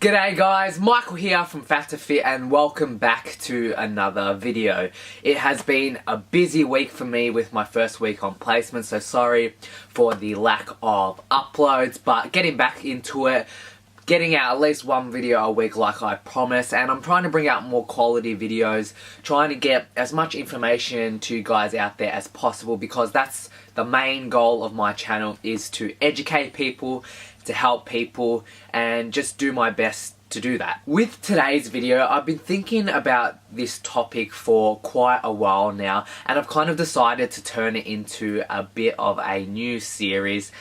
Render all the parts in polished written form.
G'day guys, Michael here from Fat to Fit and welcome back to another video. It has been a busy week for me with my first week on placement, so sorry for the lack of uploads, but getting back into it, getting out at least one video a week like I promised, and I'm trying to bring out more quality videos, trying to get as much information to you guys out there as possible, because that's the main goal of my channel, is to educate people, to help people, and just do my best to do that. With today's video, I've been thinking about this topic for quite a while now, and I've kind of decided to turn it into a bit of a new series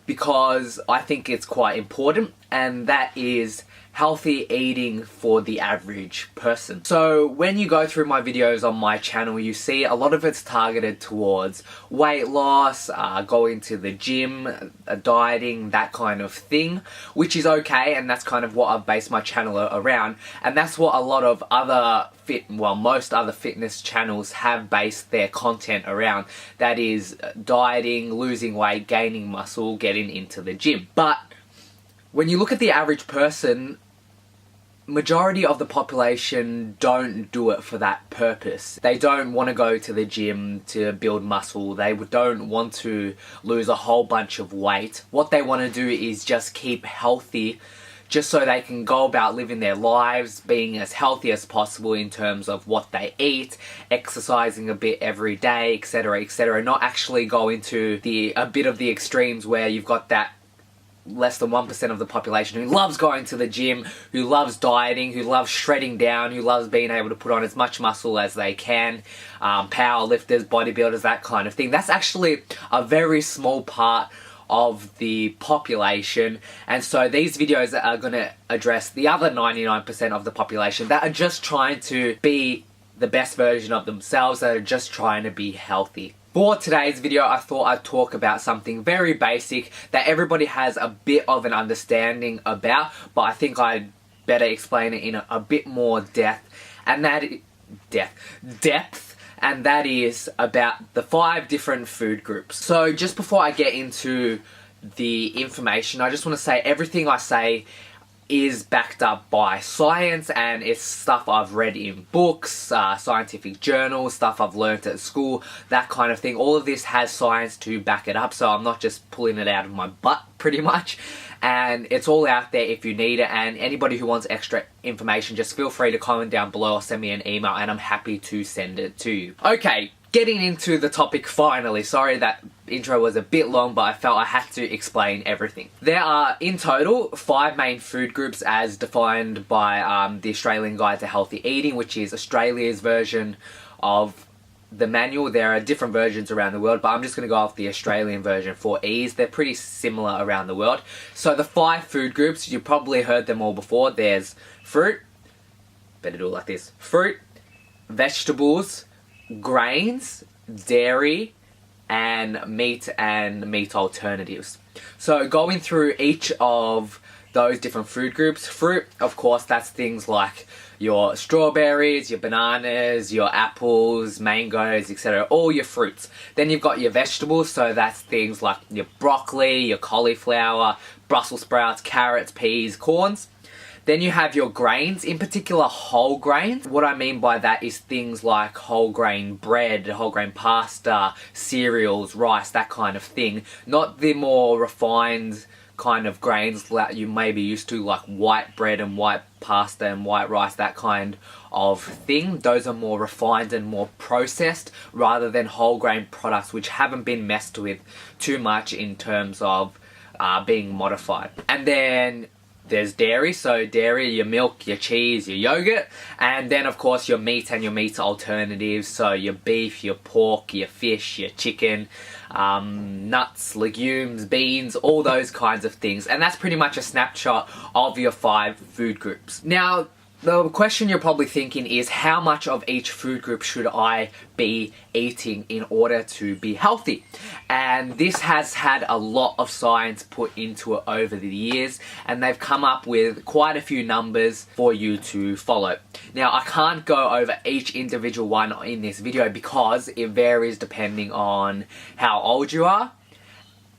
because I think it's quite important, and that is healthy eating for the average person. So when you go through my videos on my channel, you see a lot of it's targeted towards weight loss, going to the gym, dieting, that kind of thing, which is okay, and that's kind of what I've based my channel around, and that's what a lot of other most other fitness channels have based their content around. That is dieting, losing weight, gaining muscle, getting into the gym. But when you look at the average person, majority of the population don't do it for that purpose. They don't want to go to the gym to build muscle. They don't want to lose a whole bunch of weight. What they want to do is just keep healthy, just so they can go about living their lives, being as healthy as possible in terms of what they eat, exercising a bit every day, etc, etc. Not actually go into a bit of the extremes where you've got that less than 1% of the population who loves going to the gym, who loves dieting, who loves shredding down, who loves being able to put on as much muscle as they can, power lifters, bodybuilders, that kind of thing. That's actually a very small part of the population, and so these videos are going to address the other 99% of the population that are just trying to be the best version of themselves, that are just trying to be healthy. For today's video, I thought I'd talk about something very basic that everybody has a bit of an understanding about, but I think I'd better explain it in a bit more depth, and that is about the 5 different food groups. So just before I get into the information, I just want to say everything I say is backed up by science, and it's stuff I've read in books, scientific journals, stuff I've learnt at school, that kind of thing. All of this has science to back it up, so I'm not just pulling it out of my butt, pretty much. And it's all out there if you need it, and anybody who wants extra information, just feel free to comment down below or send me an email, and I'm happy to send it to you. Okay, getting into the topic finally. Sorry that intro was a bit long, but I felt I had to explain everything. There are, in total, 5 main food groups as defined by the Australian Guide to Healthy Eating, which is Australia's version of the manual. There are different versions around the world, but I'm just going to go off the Australian version for ease. They're pretty similar around the world. So the 5 food groups, you probably heard them all before. There's fruit, better do it like this, fruit, vegetables, grains, dairy, and meat alternatives. So going through each of those different food groups, fruit, of course, that's things like your strawberries, your bananas, your apples, mangoes, etc. All your fruits. Then you've got your vegetables, so that's things like your broccoli, your cauliflower, Brussels sprouts, carrots, peas, corns. Then you have your grains, in particular whole grains. What I mean by that is things like whole grain bread, whole grain pasta, cereals, rice, that kind of thing. Not the more refined kind of grains that you may be used to, like white bread and white pasta and white rice, that kind of thing. Those are more refined and more processed, rather than whole grain products which haven't been messed with too much in terms of being modified. And then there's dairy, so dairy, your milk, your cheese, your yogurt, and then of course your meat and your meat alternatives, so your beef, your pork, your fish, your chicken, nuts, legumes, beans, all those kinds of things. And that's pretty much a snapshot of your 5 food groups. Now, the question you're probably thinking is, how much of each food group should I be eating in order to be healthy? And this has had a lot of science put into it over the years, and they've come up with quite a few numbers for you to follow. Now, I can't go over each individual one in this video because it varies depending on how old you are,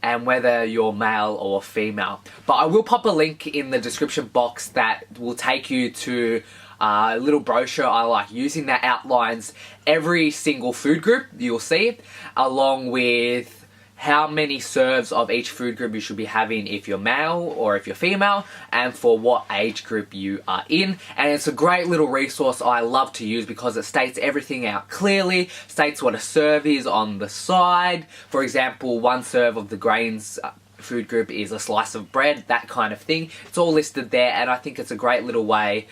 and whether you're male or female. But I will pop a link in the description box that will take you to a little brochure I like using that outlines every single food group you'll see, along with how many serves of each food group you should be having if you're male or if you're female, and for what age group you are in. And it's a great little resource I love to use because it states everything out clearly, states what a serve is on the side. For example, 1 serve of the grains food group is a slice of bread, that kind of thing. It's all listed there, and I think it's a great little way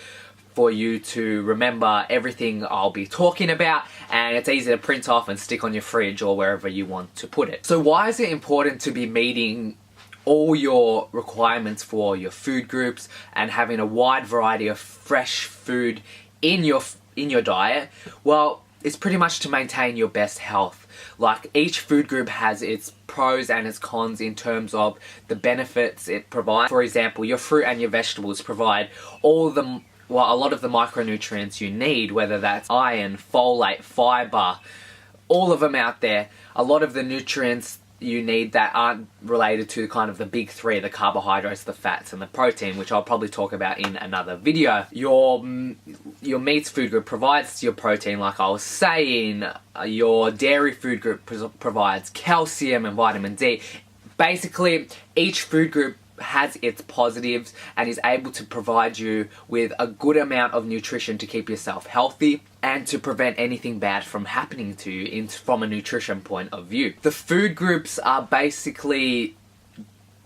for you to remember everything I'll be talking about, and it's easy to print off and stick on your fridge or wherever you want to put it. So why is it important to be meeting all your requirements for your food groups and having a wide variety of fresh food in your diet? Well, it's pretty much to maintain your best health. Like, each food group has its pros and its cons in terms of the benefits it provides. For example, your fruit and your vegetables provide a lot of the micronutrients you need, whether that's iron, folate, fiber, all of them out there. A lot of the nutrients you need that aren't related to kind of the big 3, the carbohydrates, the fats, and the protein, which I'll probably talk about in another video. Your meats food group provides your protein, like I was saying. Your dairy food group provides calcium and vitamin D. Basically, each food group has its positives and is able to provide you with a good amount of nutrition to keep yourself healthy and to prevent anything bad from happening to you from a nutrition point of view. The food groups are basically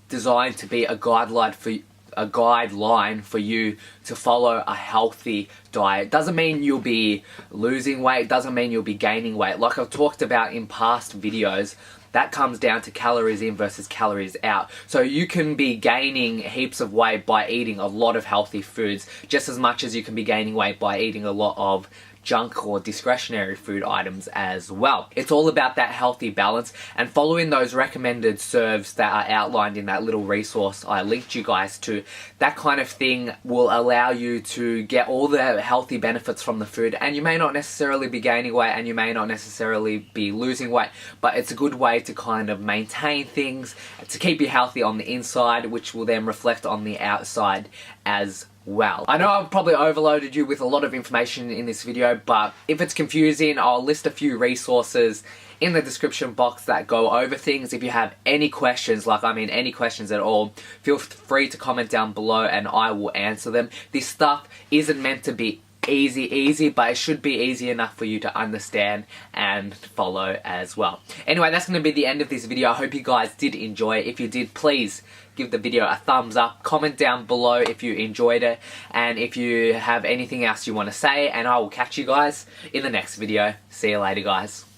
designed to be a guideline for you to follow a healthy diet. Doesn't mean you'll be losing weight, doesn't mean you'll be gaining weight. Like I've talked about in past videos, that comes down to calories in versus calories out. So you can be gaining heaps of weight by eating a lot of healthy foods, just as much as you can be gaining weight by eating a lot of junk or discretionary food items as well. It's all about that healthy balance, and following those recommended serves that are outlined in that little resource I linked you guys to. That kind of thing will allow you to get all the healthy benefits from the food, and you may not necessarily be gaining weight and you may not necessarily be losing weight, but it's a good way to kind of maintain things, to keep you healthy on the inside, which will then reflect on the outside as well. I know I've probably overloaded you with a lot of information in this video, but if it's confusing, I'll list a few resources in the description box that go over things. If you have any questions, any questions at all, feel free to comment down below and I will answer them. This stuff isn't meant to be easy, but it should be easy enough for you to understand and follow as well. Anyway, that's going to be the end of this video. I hope you guys did enjoy it. If you did, please give the video a thumbs up, comment down below if you enjoyed it, and if you have anything else you want to say, and I will catch you guys in the next video. See you later, guys.